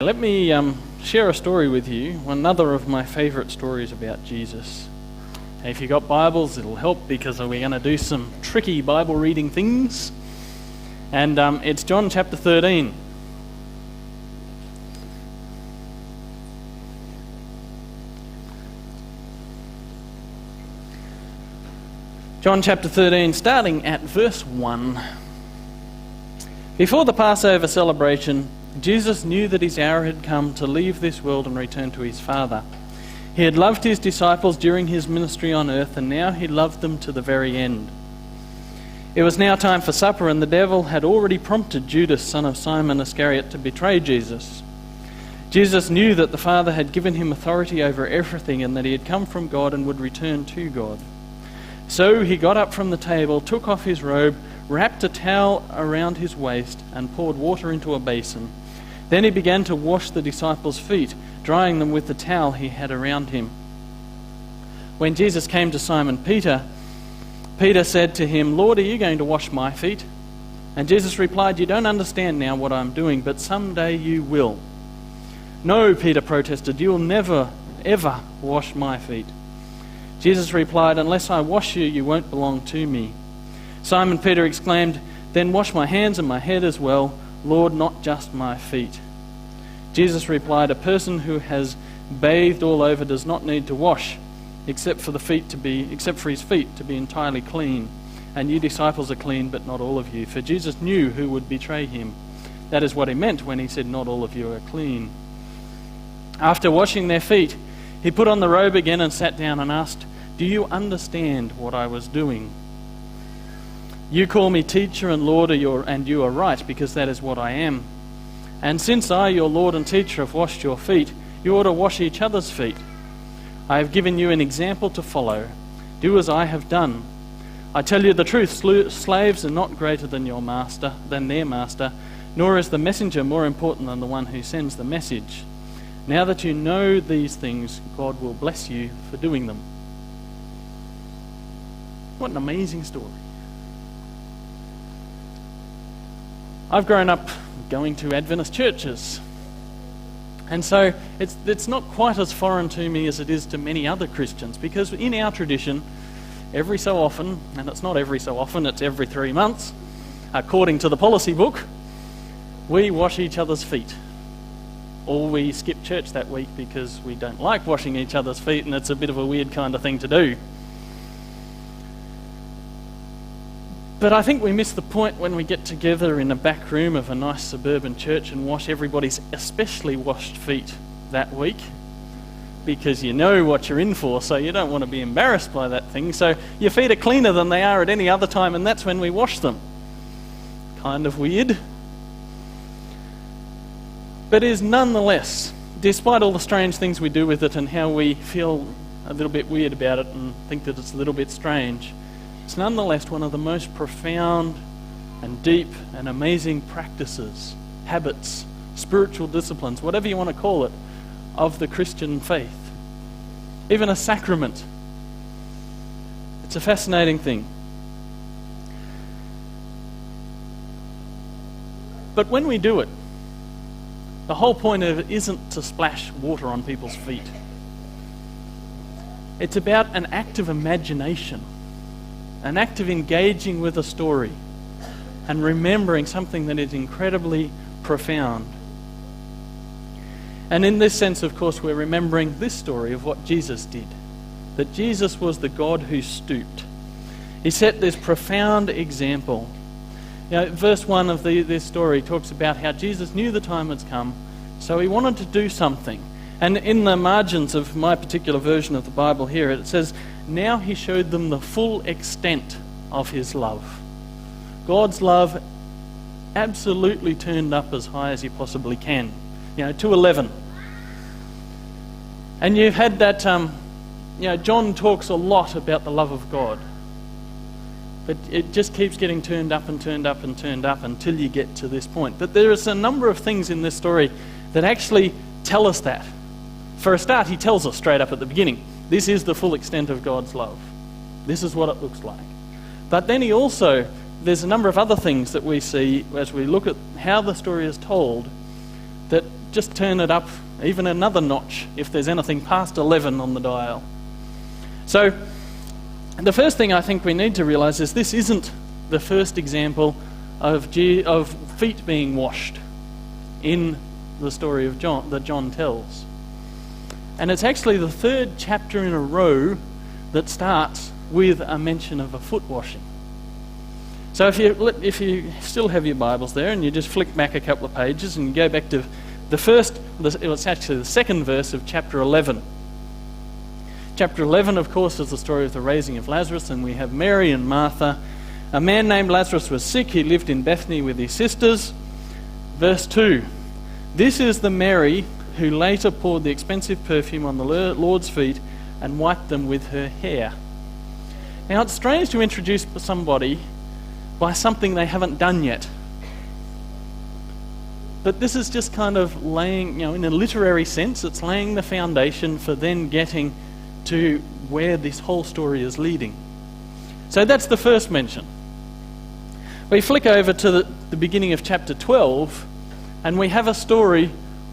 Let me share a story with you, another of my favourite stories about Jesus. If you've got Bibles, it'll help because we're going to do some tricky Bible reading things. And it's John chapter 13. John chapter 13, starting at verse 1. Before the Passover celebration, Jesus knew that his hour had come to leave this world and return to his Father. He had loved his disciples during his ministry on earth, and now he loved them to the very end. It was now time for supper, and the devil had already prompted Judas, son of Simon Iscariot, to betray Jesus. Jesus knew that the Father had given him authority over everything, and that he had come from God and would return to God. So he got up from the table, took off his robe, wrapped a towel around his waist, and poured water into a basin. Then he began to wash the disciples' feet, drying them with the towel he had around him. When Jesus came to Simon Peter, Peter said to him, "Lord, are you going to wash my feet?" And Jesus replied, "You don't understand now what I'm doing, but someday you will." "No," Peter protested, "you will never, ever wash my feet." Jesus replied, "Unless I wash you, you won't belong to me." Simon Peter exclaimed, "Then wash my hands and my head as well, Lord, not just my feet." Jesus replied, "A person who has bathed all over does not need to wash, except for his feet to be entirely clean. And you disciples are clean, but not all of you." For Jesus knew who would betray him. That is what he meant when he said, "Not all of you are clean." After washing their feet, he put on the robe again and sat down and asked, "Do you understand what I was doing? You call me teacher and Lord, and you are right, because that is what I am. And since I, your Lord and teacher, have washed your feet, you ought to wash each other's feet. I have given you an example to follow. Do as I have done. I tell you the truth, slaves are not greater than their master, nor is the messenger more important than the one who sends the message. Now that you know these things, God will bless you for doing them." What an amazing story. I've grown up going to Adventist churches, and so it's not quite as foreign to me as it is to many other Christians, because in our tradition, every so often, and it's not every so often, it's every 3 months, according to the policy book, we wash each other's feet. Or we skip church that week because we don't like washing each other's feet, and it's a bit of a weird kind of thing to do. But I think we miss the point when we get together in a back room of a nice suburban church and wash everybody's especially washed feet that week, because you know what you're in for, so you don't want to be embarrassed by that thing. So your feet are cleaner than they are at any other time, and that's when we wash them. Kind of weird. But it is nonetheless, despite all the strange things we do with it and how we feel a little bit weird about it and think that it's a little bit strange, it's nonetheless one of the most profound and deep and amazing practices, habits, spiritual disciplines, whatever you want to call it, of the Christian faith. Even a sacrament. It's a fascinating thing. But when we do it, the whole point of it isn't to splash water on people's feet. It's about an act of imagination. An act of engaging with a story and remembering something that is incredibly profound. And in this sense, of course, we're remembering this story of what Jesus did. That Jesus was the God who stooped. He set this profound example. Verse 1 of this story talks about how Jesus knew the time had come, so he wanted to do something. And in the margins of my particular version of the Bible here, it says, "Now he showed them the full extent of his love." God's love absolutely turned up as high as he possibly can. To 11. And you've had that, John talks a lot about the love of God. But it just keeps getting turned up and turned up and turned up until you get to this point. But there is a number of things in this story that actually tell us that. For a start, he tells us straight up at the beginning, this is the full extent of God's love. This is what it looks like. But then there's a number of other things that we see as we look at how the story is told that just turn it up even another notch if there's anything past 11 on the dial. So the first thing I think we need to realise is this isn't the first example of feet being washed in the story of John that John tells. And it's actually the third chapter in a row that starts with a mention of a foot washing. So if you still have your Bibles there and you just flick back a couple of pages and you go back to it's actually the second verse of chapter 11. Chapter 11, of course, is the story of the raising of Lazarus, and we have Mary and Martha. A man named Lazarus was sick. He lived in Bethany with his sisters. Verse 2, this is the Mary who later poured the expensive perfume on the Lord's feet and wiped them with her hair. Now, it's strange to introduce somebody by something they haven't done yet. But this is just kind of laying, in a literary sense, it's laying the foundation for then getting to where this whole story is leading. So that's the first mention. We flick over to the beginning of chapter 12, and we have a story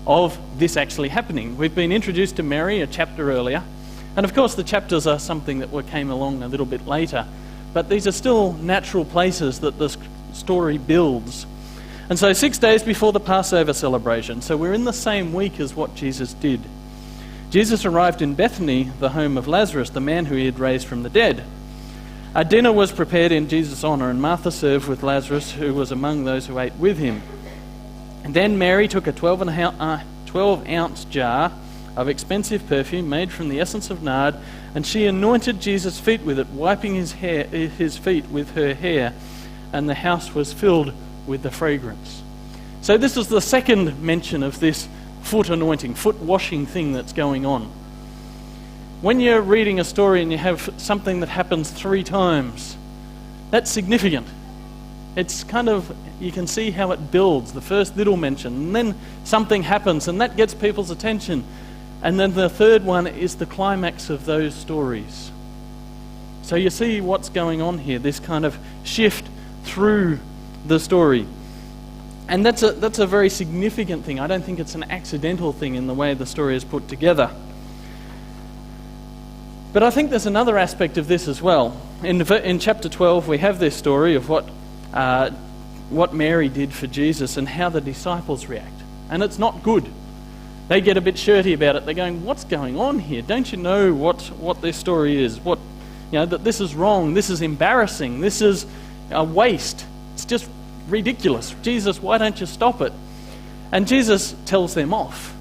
of this actually happening. We've been introduced to Mary a chapter earlier, and of course the chapters are something that came along a little bit later, but these are still natural places that this story builds. And so 6 days before the Passover celebration, so we're in the same week as what Jesus did, Jesus arrived in Bethany, the home of Lazarus, the man who he had raised from the dead. A dinner was prepared in Jesus' honour, and Martha served with Lazarus, who was among those who ate with him. And then Mary took a 12-ounce jar of expensive perfume made from the essence of nard, and she anointed Jesus' feet with it, wiping his feet with her hair, and the house was filled with the fragrance. So this is the second mention of this foot anointing, foot washing thing that's going on. When you're reading a story and you have something that happens 3 times, that's significant. It's kind of, you can see how it builds, the first little mention, and then something happens and that gets people's attention. And then the third one is the climax of those stories. So you see what's going on here, this kind of shift through the story. And that's a very significant thing. I don't think it's an accidental thing in the way the story is put together. But I think there's another aspect of this as well. In chapter 12, we have this story of what Mary did for Jesus and how the disciples react. And it's not good. They get a bit shirty about it. They're going, what's going on here? Don't you know what this story is? That this is wrong, this is embarrassing, this is a waste. It's just ridiculous. Jesus, why don't you stop it? And Jesus tells them off.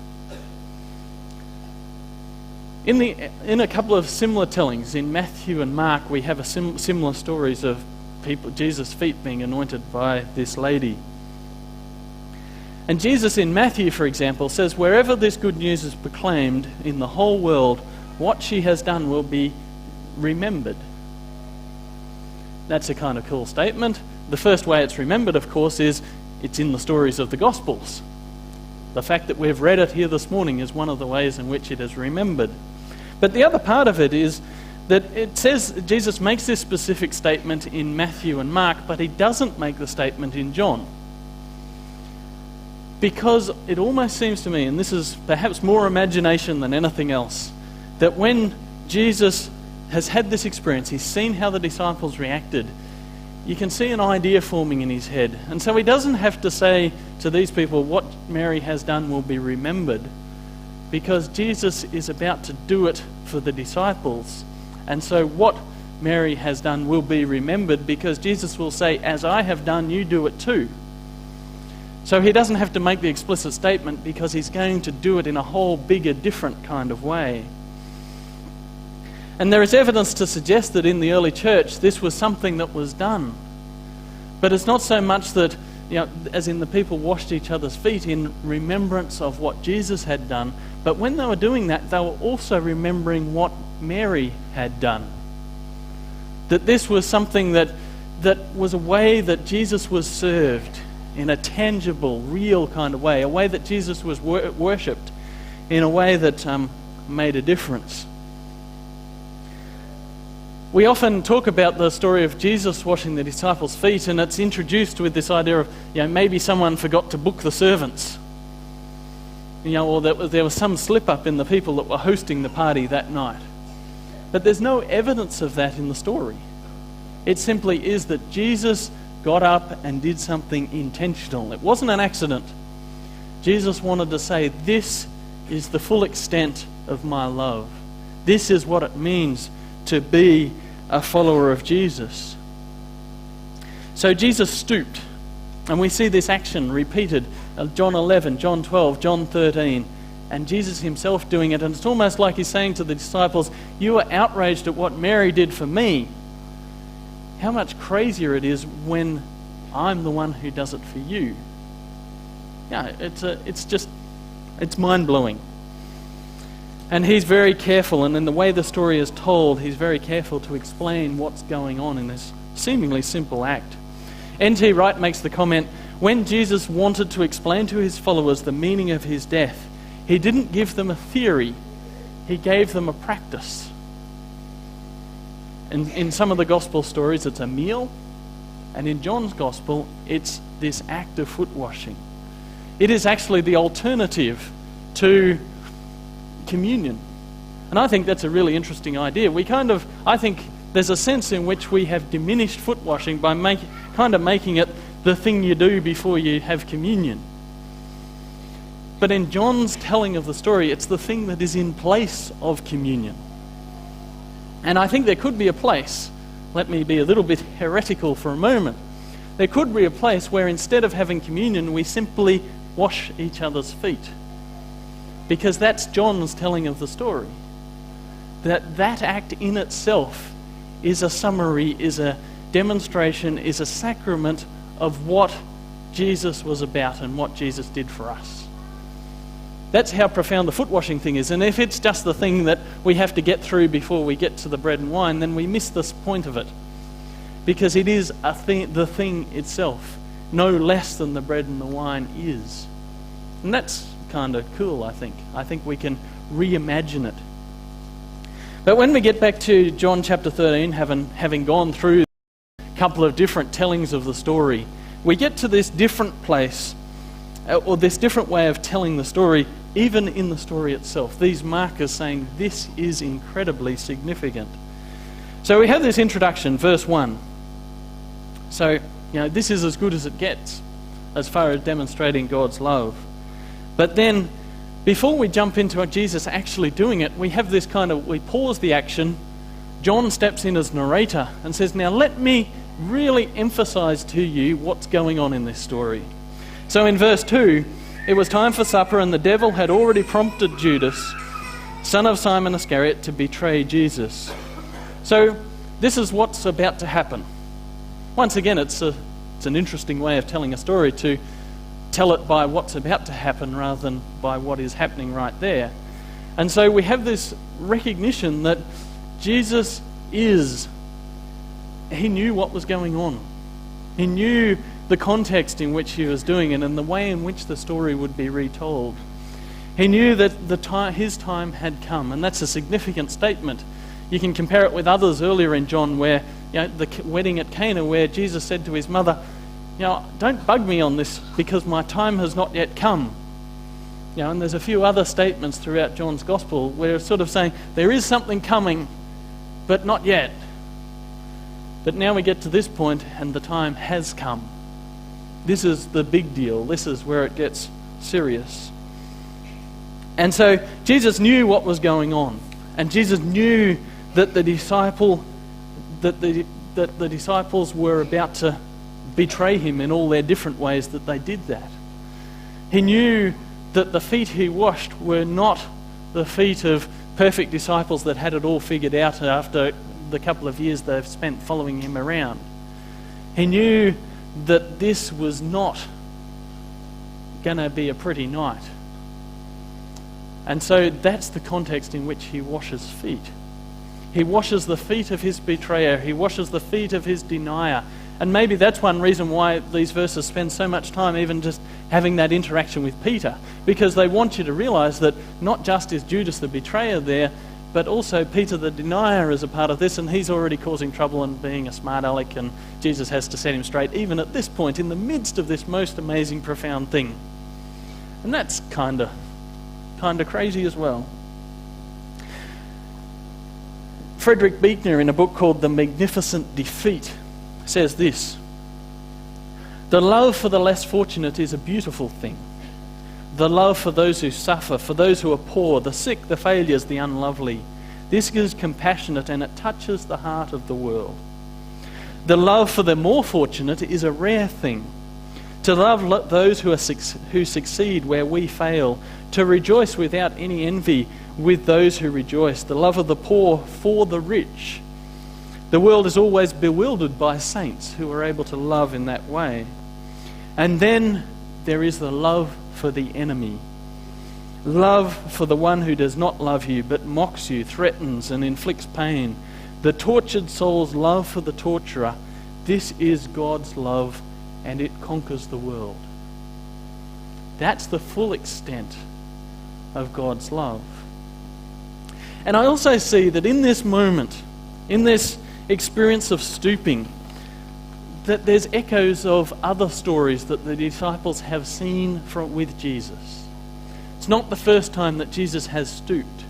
In a couple of similar tellings, in Matthew and Mark, we have similar stories of Jesus' feet being anointed by this lady. And Jesus in Matthew, for example, says, wherever this good news is proclaimed in the whole world, what she has done will be remembered. That's a kind of cool statement. The first way it's remembered, of course, is it's in the stories of the Gospels. The fact that we've read it here this morning is one of the ways in which it is remembered. But the other part of it is that it says Jesus makes this specific statement in Matthew and Mark, but he doesn't make the statement in John. Because it almost seems to me, and this is perhaps more imagination than anything else, that when Jesus has had this experience, he's seen how the disciples reacted, you can see an idea forming in his head. And so he doesn't have to say to these people, what Mary has done will be remembered, because Jesus is about to do it for the disciples. And so what Mary has done will be remembered, because Jesus will say, as I have done, you do it too. So he doesn't have to make the explicit statement, because he's going to do it in a whole bigger, different kind of way. And there is evidence to suggest that in the early church this was something that was done. But it's not so much that, as in the people washed each other's feet in remembrance of what Jesus had done, but when they were doing that, they were also remembering what Mary had done. That this was something that was a way that Jesus was served in a tangible, real kind of way, a way that Jesus was worshipped in a way that made a difference. We often talk about the story of Jesus washing the disciples' feet, and it's introduced with this idea of, maybe someone forgot to book the servants. or that there was some slip-up in the people that were hosting the party that night. But there's no evidence of that in the story. It simply is that Jesus got up and did something intentional. It wasn't an accident. Jesus wanted to say, this is the full extent of my love. This is what it means to be a follower of Jesus. So Jesus stooped, and we see this action repeated. John 11, John 12, John 13, and Jesus himself doing it. And it's almost like he's saying to the disciples, you are outraged at what Mary did for me. How much crazier it is when I'm the one who does it for you. Yeah, it's mind-blowing. And he's very careful, and in the way the story is told, he's very careful to explain what's going on in this seemingly simple act. N.T. Wright makes the comment, when Jesus wanted to explain to his followers the meaning of his death, he didn't give them a theory, he gave them a practice. In some of the gospel stories, it's a meal, and in John's gospel, it's this act of foot washing. It is actually the alternative to communion. And I think that's a really interesting idea. I think there's a sense in which we have diminished foot washing by making it the thing you do before you have communion. But in John's telling of the story, it's the thing that is in place of communion. And I think there could be a place, let me be a little bit heretical for a moment, there could be a place where instead of having communion, we simply wash each other's feet. Because that's John's telling of the story. That act in itself is a summary, is a demonstration, is a sacrament of what Jesus was about and what Jesus did for us. That's how profound the foot washing thing is. And if it's just the thing that we have to get through before we get to the bread and wine, then we miss the point of it. Because it is the thing itself, no less than the bread and the wine is. And that's kind of cool, I think. I think we can reimagine it. But when we get back to John chapter 13, having gone through a couple of different tellings of the story, we get to this different place, or this different way of telling the story, even in the story itself. These markers saying this is incredibly significant. So we have this introduction, verse 1. So, this is as good as it gets as far as demonstrating God's love. But then, before we jump into Jesus actually doing it, we have this we pause the action. John steps in as narrator and says, now let me really emphasize to you what's going on in this story. So in verse 2, it was time for supper, and the devil had already prompted Judas, son of Simon Iscariot, to betray Jesus. So this is what's about to happen. Once again, it's an interesting way of telling a story, to tell it by what's about to happen rather than by what is happening right there. And so we have this recognition that Jesus he knew what was going on. He knew the context in which he was doing it and the way in which the story would be retold. He knew that his time had come, and that's a significant statement. You can compare it with others earlier in John where, the wedding at Cana, where Jesus said to his mother, don't bug me on this because my time has not yet come. And there's a few other statements throughout John's Gospel where it's sort of saying, there is something coming, but not yet. But now we get to this point and the time has come. This is the big deal. This is where it gets serious. And so Jesus knew what was going on. And Jesus knew that the disciples were about to betray him in all their different ways that they did that. He knew that the feet he washed were not the feet of perfect disciples that had it all figured out after the couple of years they've spent following him around. He knew that this was not going to be a pretty night. And so that's the context in which he washes feet. He washes the feet of his betrayer. He washes the feet of his denier. And maybe that's one reason why these verses spend so much time even just having that interaction with Peter, because they want you to realize that not just is Judas the betrayer there, but also Peter the denier is a part of this, and he's already causing trouble and being a smart aleck, and Jesus has to set him straight, even at this point, in the midst of this most amazing, profound thing. And that's kind of kind of crazy as well. Frederick Buechner, in a book called The Magnificent Defeat, says this: "The love for the less fortunate is a beautiful thing. The love for those who suffer, for those who are poor, the sick, the failures, the unlovely. This is compassionate and it touches the heart of the world. The love for the more fortunate is a rare thing. To love those who succeed where we fail, to rejoice without any envy with those who rejoice, the love of the poor for the rich. The world is always bewildered by saints who are able to love in that way. And then there is the love for the enemy. Love for the one who does not love you, but mocks you, threatens and inflicts pain. The tortured soul's love for the torturer. This is God's love, and it conquers the world." That's the full extent of God's love. And I also see that in this moment, in this experience of stooping, that there's echoes of other stories that the disciples have seen with Jesus. It's not the first time that Jesus has stooped.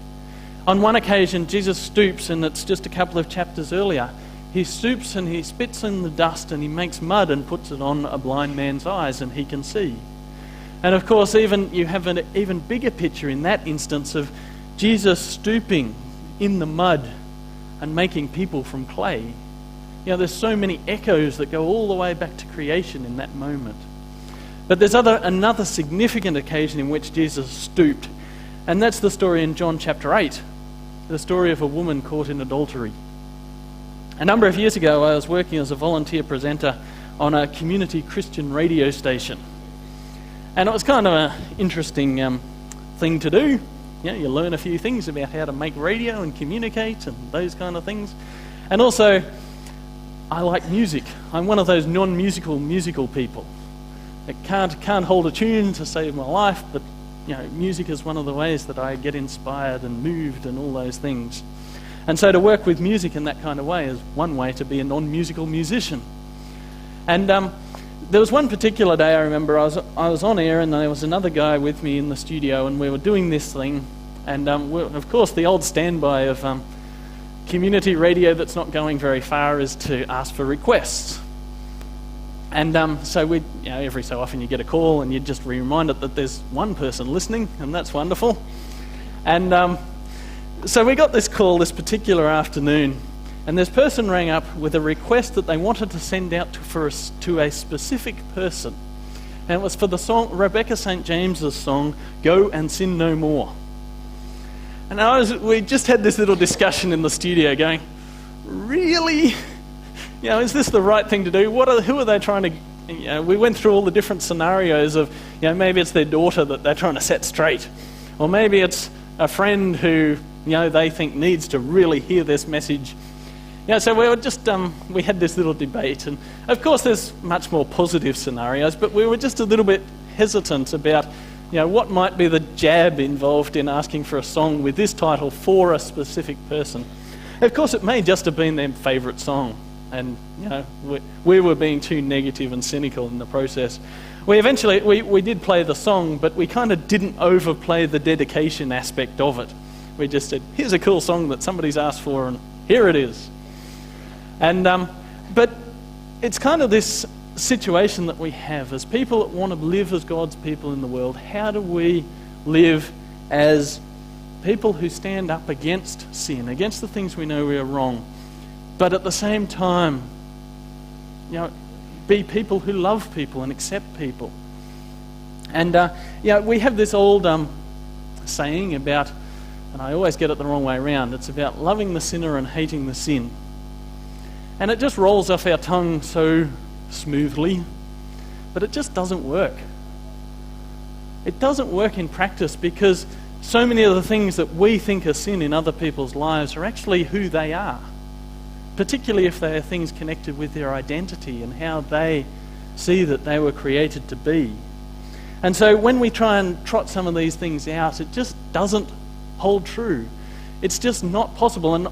On one occasion, Jesus stoops, and it's just a couple of chapters earlier. He stoops and he spits in the dust and he makes mud and puts it on a blind man's eyes and he can see. And of course, you have an even bigger picture in that instance of Jesus stooping in the mud and making people from clay. There's so many echoes that go all the way back to creation in that moment. But there's another significant occasion in which Jesus stooped, and that's the story in John chapter 8, the story of a woman caught in adultery. A number of years ago, I was working as a volunteer presenter on a community Christian radio station. And it was kind of an interesting thing to do. You learn a few things about how to make radio and communicate and those kind of things. And also, I like music. I'm one of those non-musical people. I can't hold a tune to save my life, but music is one of the ways that I get inspired and moved and all those things. And so to work with music in that kind of way is one way to be a non-musical musician. And there was one particular day I remember I was on air and there was another guy with me in the studio and we were doing this thing. And of course the old standby of community radio that's not going very far is to ask for requests. And so every so often you get a call and you just remind it that there's one person listening, and that's wonderful. And so we got this call this particular afternoon, and this person rang up with a request that they wanted to send out to a specific person. And it was for the song, Rebecca St. James's song, "Go and Sin No More." And we just had this little discussion in the studio going, really? Is this the right thing to do? Who are they trying to... we went through all the different scenarios of, maybe it's their daughter that they're trying to set straight. Or maybe it's a friend who, they think needs to really hear this message. So we were just, we had this little debate. And of course there's much more positive scenarios, but we were just a little bit hesitant about, what might be the jab involved in asking for a song with this title for a specific person. Of course, it may just have been their favourite song. And, we were being too negative and cynical in the process. We eventually did play the song, but we kind of didn't overplay the dedication aspect of it. We just said, here's a cool song that somebody's asked for, and here it is. And but it's kind of this situation that we have as people that want to live as God's people in the world. How do we live as people who stand up against sin, against the things we know we are wrong, but at the same time, be people who love people and accept people? And we have this old saying about, and I always get it the wrong way around, it's about loving the sinner and hating the sin. And it just rolls off our tongue so smoothly, but it just doesn't work. It doesn't work in practice because so many of the things that we think are sin in other people's lives are actually who they are, particularly if they are things connected with their identity and how they see that they were created to be. And so when we try and trot some of these things out, it just doesn't hold true. It's just not possible. And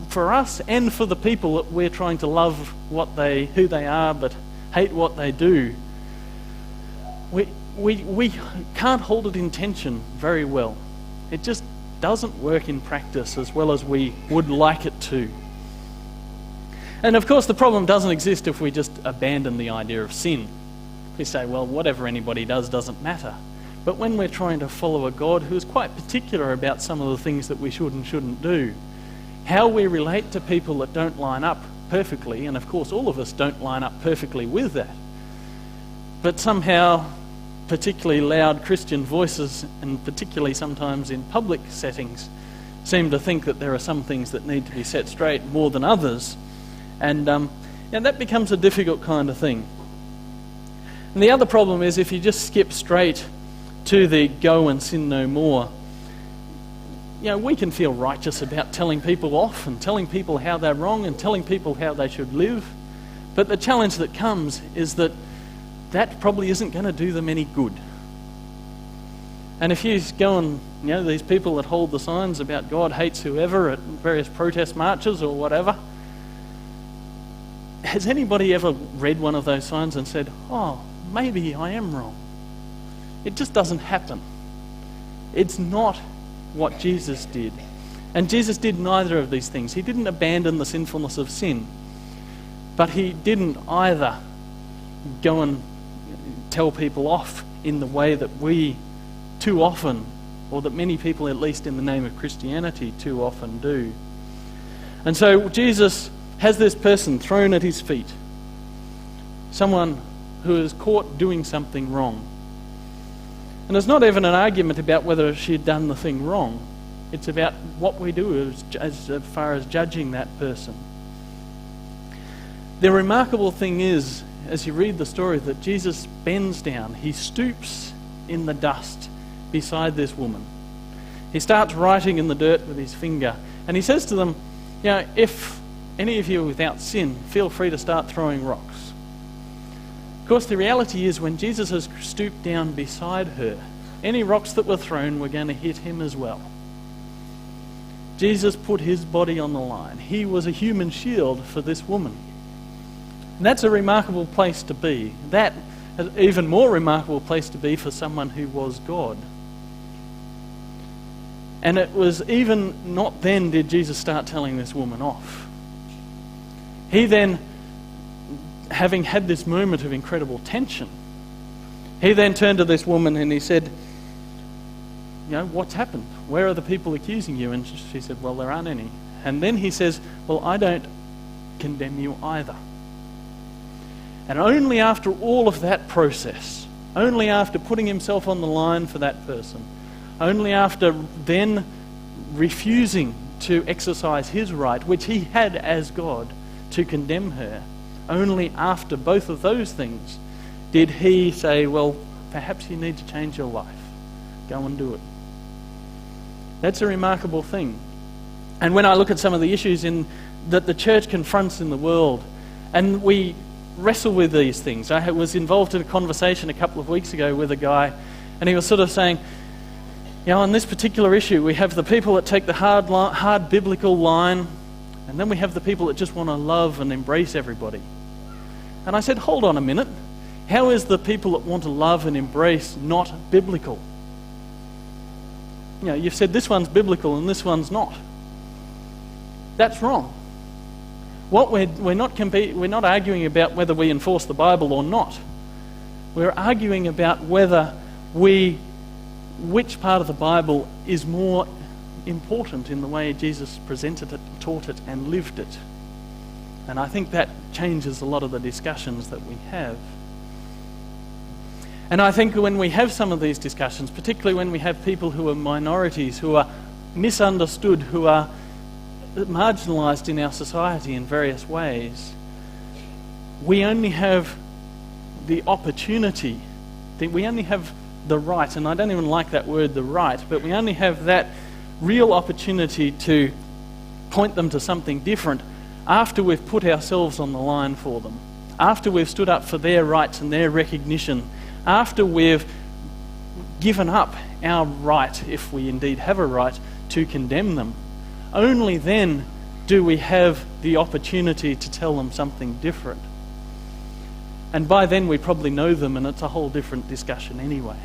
for us and for the people that we're trying to love who they are but hate what they do, we can't hold it in tension very well. It just doesn't work in practice as well as we would like it to. And of course the problem doesn't exist if we just abandon the idea of sin. We say, well, whatever anybody does doesn't matter. But when we're trying to follow a God who is quite particular about some of the things that we should and shouldn't do, how we relate to people that don't line up perfectly, and of course all of us don't line up perfectly with that, but somehow particularly loud Christian voices, and particularly sometimes in public settings, seem to think that there are some things that need to be set straight more than others, and that becomes a difficult kind of thing. And the other problem is if you just skip straight to the go and sin no more, we can feel righteous about telling people off and telling people how they're wrong and telling people how they should live. But the challenge that comes is that probably isn't going to do them any good. And if you go and, these people that hold the signs about God hates whoever at various protest marches or whatever, has anybody ever read one of those signs and said, oh, maybe I am wrong? It just doesn't happen. It's not what Jesus did. And Jesus did neither of these things. He didn't abandon the sinfulness of sin, but he didn't either go and tell people off in the way that we too often, or that many people, at least in the name of Christianity, too often do. And so Jesus has this person thrown at his feet, someone who is caught doing something wrong. And it's not even an argument about whether she had done the thing wrong. It's about what we do as far as judging that person. The remarkable thing is, as you read the story, that Jesus bends down. He stoops in the dust beside this woman. He starts writing in the dirt with his finger. And he says to them, if any of you are without sin, feel free to start throwing rocks. Of course, the reality is when Jesus has stooped down beside her, any rocks that were thrown were going to hit him as well. Jesus put his body on the line. He was a human shield for this woman. And that's a remarkable place to be. That is an even more remarkable place to be for someone who was God. And it was even not then did Jesus start telling this woman off. He then, having had this moment of incredible tension, he then turned to this woman and he said, what's happened? Where are the people accusing you? And she said, well, there aren't any. And then he says, well, I don't condemn you either. And only after all of that process, only after putting himself on the line for that person, only after then refusing to exercise his right, which he had as God, to condemn her, only after both of those things did he say, well, perhaps you need to change your life. Go and do it. That's a remarkable thing. And when I look at some of the issues that the church confronts in the world, and we wrestle with these things. I was involved in a conversation a couple of weeks ago with a guy, and he was sort of saying, on this particular issue, we have the people that take the hard biblical line, and then we have the people that just want to love and embrace everybody. And I said, hold on a minute. How is the people that want to love and embrace not biblical? You've said this one's biblical and this one's not. That's wrong. What we're not arguing about whether we enforce the Bible or not. We're arguing about which part of the Bible is more important in the way Jesus presented it, taught it, and lived it. And I think that changes a lot of the discussions that we have. And I think when we have some of these discussions, particularly when we have people who are minorities, who are misunderstood, who are marginalised in our society in various ways, we only have the opportunity, we only have the right, and I don't even like that word, the right, but we only have that real opportunity to point them to something different after we've put ourselves on the line for them, after we've stood up for their rights and their recognition, after we've given up our right, if we indeed have a right, to condemn them. Only then do we have the opportunity to tell them something different. And by then we probably know them, and it's a whole different discussion anyway.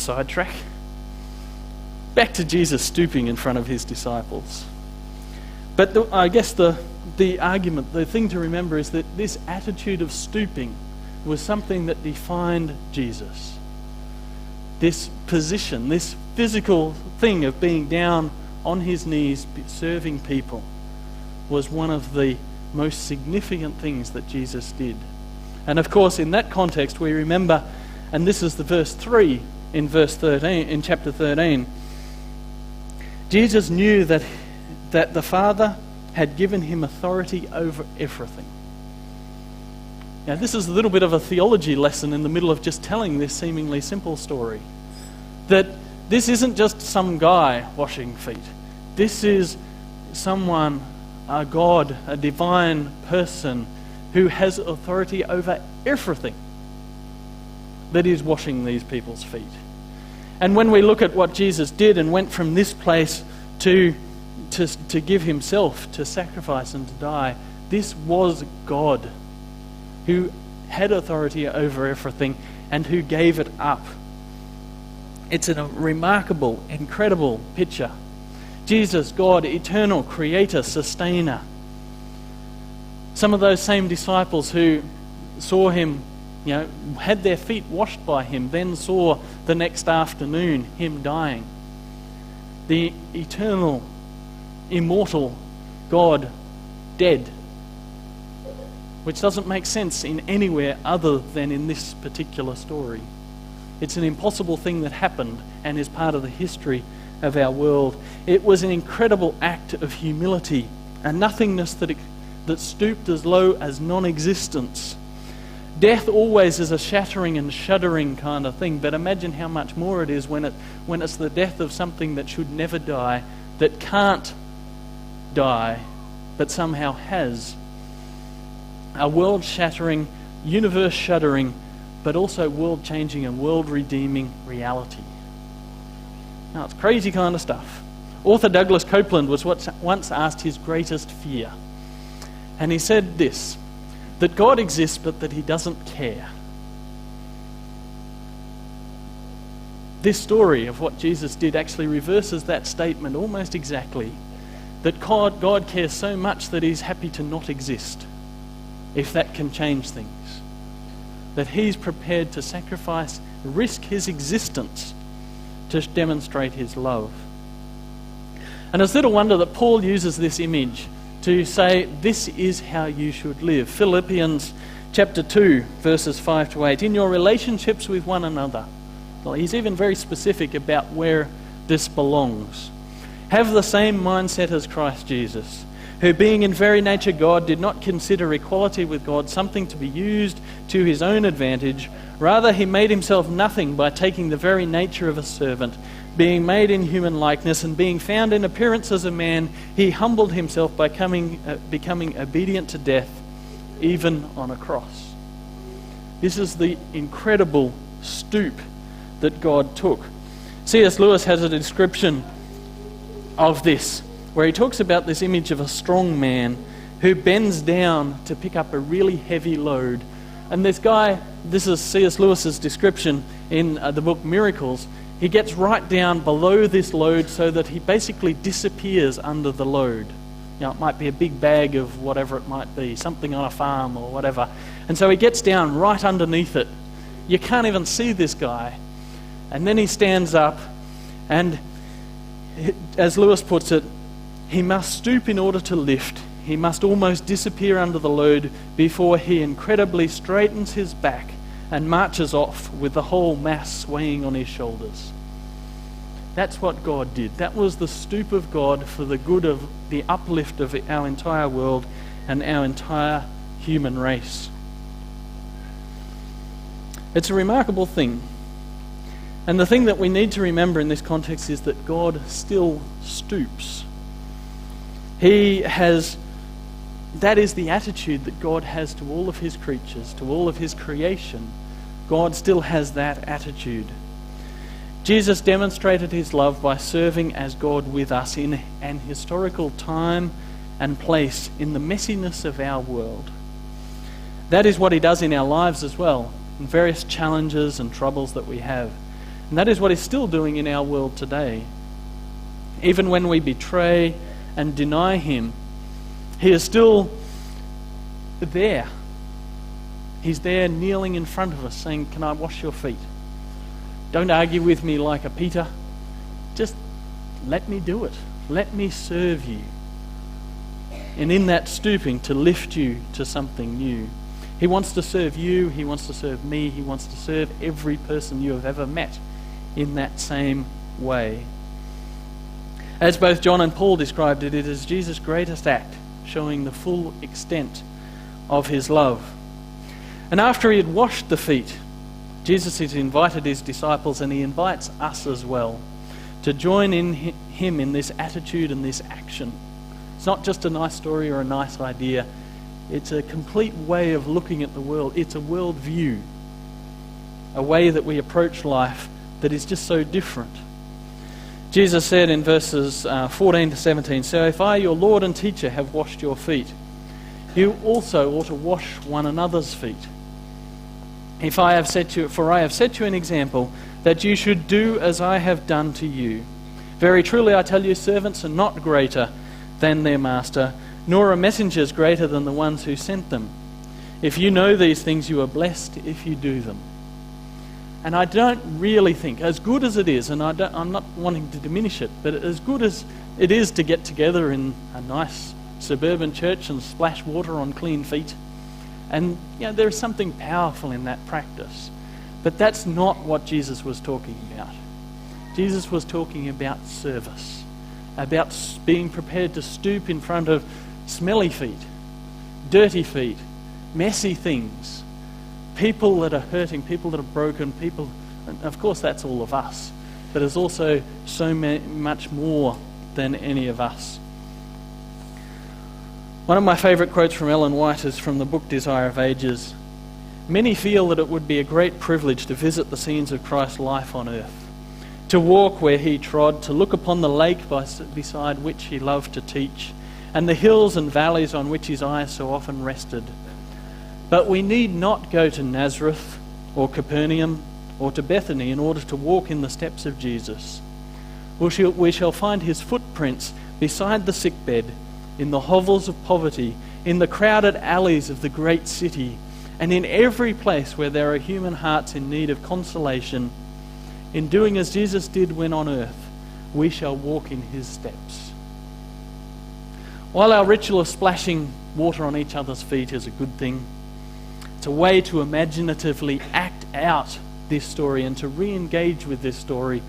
sidetrack. Back to Jesus stooping in front of his disciples. But I guess the argument, the thing to remember is that this attitude of stooping was something that defined Jesus. This position, this physical thing of being down on his knees serving people was one of the most significant things that Jesus did. And of course, in that context, we remember, and this is the verse 3 in verse 13, in chapter 13, Jesus knew that the Father had given him authority over everything. Now, this is a little bit of a theology lesson in the middle of just telling this seemingly simple story. That this isn't just some guy washing feet. This is someone, a God, a divine person who has authority over everything that is washing these people's feet. And when we look at what Jesus did and went from this place to give himself, to sacrifice and to die, this was God who had authority over everything and who gave it up. It's a remarkable, incredible picture. Jesus, God, eternal, creator, sustainer. Some of those same disciples who saw him, had their feet washed by him, then saw the next afternoon him dying. The eternal, immortal God dead, which doesn't make sense in anywhere other than in this particular story. It's an impossible thing that happened and is part of the history of our world. It was an incredible act of humility, a nothingness that stooped as low as non-existence. Death always is a shattering and shuddering kind of thing, but imagine how much more it is when it's the death of something that should never die, that can't die, but somehow has. A world-shattering, universe-shuddering, but also world-changing and world-redeeming reality. Now, it's crazy kind of stuff. Author Douglas Copeland was once asked his greatest fear. And he said this, that God exists but that he doesn't care. This story of what Jesus did actually reverses that statement almost exactly. That God cares so much that he's happy to not exist, if that can change things. That he's prepared to sacrifice, risk his existence to demonstrate his love. And it's little wonder that Paul uses this image to say, this is how you should live. Philippians chapter 2, verses 5 to 8. In your relationships with one another. Well, he's even very specific about where this belongs. Have the same mindset as Christ Jesus, who being in very nature God, did not consider equality with God something to be used to his own advantage. Rather, he made himself nothing by taking the very nature of a servant. Being made in human likeness and being found in appearance as a man, he humbled himself by becoming obedient to death, even on a cross. This is the incredible stoop that God took. C.S. Lewis has a description of this, where he talks about this image of a strong man who bends down to pick up a really heavy load. And this guy, this is C.S. Lewis's description in the book Miracles, he gets right down below this load so that he basically disappears under the load. It might be a big bag of whatever it might be, something on a farm or whatever. And so he gets down right underneath it. You can't even see this guy. And then he stands up, and as Lewis puts it, he must stoop in order to lift. He must almost disappear under the load before he incredibly straightens his back and marches off with the whole mass swaying on his shoulders. That's what God did. That was the stoop of God for the good of the uplift of our entire world and our entire human race. It's a remarkable thing. And the thing that we need to remember in this context is that God still stoops. That is the attitude that God has to all of his creatures, to all of his creation. God still has that attitude. Jesus demonstrated his love by serving as God with us in an historical time and place in the messiness of our world. That is what he does in our lives as well, in various challenges and troubles that we have. And that is what he's still doing in our world today. Even when we betray and deny him, he is still there. He's there kneeling in front of us saying, "Can I wash your feet? Don't argue with me like a Peter. Just let me do it. Let me serve you." And in that stooping, to lift you to something new. He wants to serve you, he wants to serve me, he wants to serve every person you have ever met in that same way. As both John and Paul described it, it is Jesus' greatest act, showing the full extent of his love. And after he had washed the feet, Jesus has invited his disciples, and he invites us as well, to join in him in this attitude and this action. It's not just a nice story or a nice idea. It's a complete way of looking at the world. It's a world view, a way that we approach life that is just so different. Jesus said in verses 14 to 17, "So if I, your Lord and teacher, have washed your feet, you also ought to wash one another's feet. For I have set you an example, that you should do as I have done to you. Very truly I tell you, servants are not greater than their master, nor are messengers greater than the ones who sent them. If you know these things, you are blessed if you do them." And I don't really think, as good as it is, and I'm not wanting to diminish it, but as good as it is to get together in a nice suburban church and splash water on clean feet, and there is something powerful in that practice, but that's not what Jesus was talking about. Jesus was talking about service, about being prepared to stoop in front of smelly feet, dirty feet, messy things, people that are hurting, people that are broken, people, and of course that's all of us, but there's also so much more than any of us. One of my favourite quotes from Ellen White is from the book Desire of Ages. "Many feel that it would be a great privilege to visit the scenes of Christ's life on earth, to walk where he trod, to look upon the lake beside which he loved to teach, and the hills and valleys on which his eyes so often rested. But we need not go to Nazareth or Capernaum or to Bethany in order to walk in the steps of Jesus. We shall find his footprints beside the sickbed, in the hovels of poverty, in the crowded alleys of the great city, and in every place where there are human hearts in need of consolation. In doing as Jesus did when on earth, we shall walk in his steps." While our ritual of splashing water on each other's feet is a good thing, it's a way to imaginatively act out this story and to re-engage with this story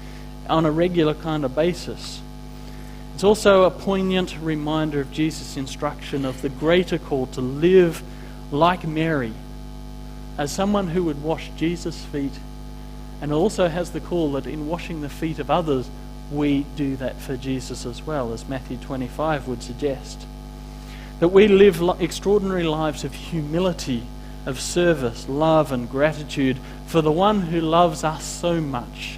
on a regular kind of basis. It's also a poignant reminder of Jesus' instruction of the greater call to live like Mary, as someone who would wash Jesus' feet, and also has the call that in washing the feet of others, we do that for Jesus as well, as Matthew 25 would suggest. That we live extraordinary lives of humility, of service, love and gratitude for the one who loves us so much.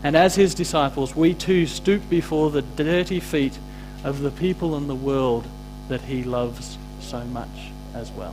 And as his disciples, we too stoop before the dirty feet of the people in the world that he loves so much as well.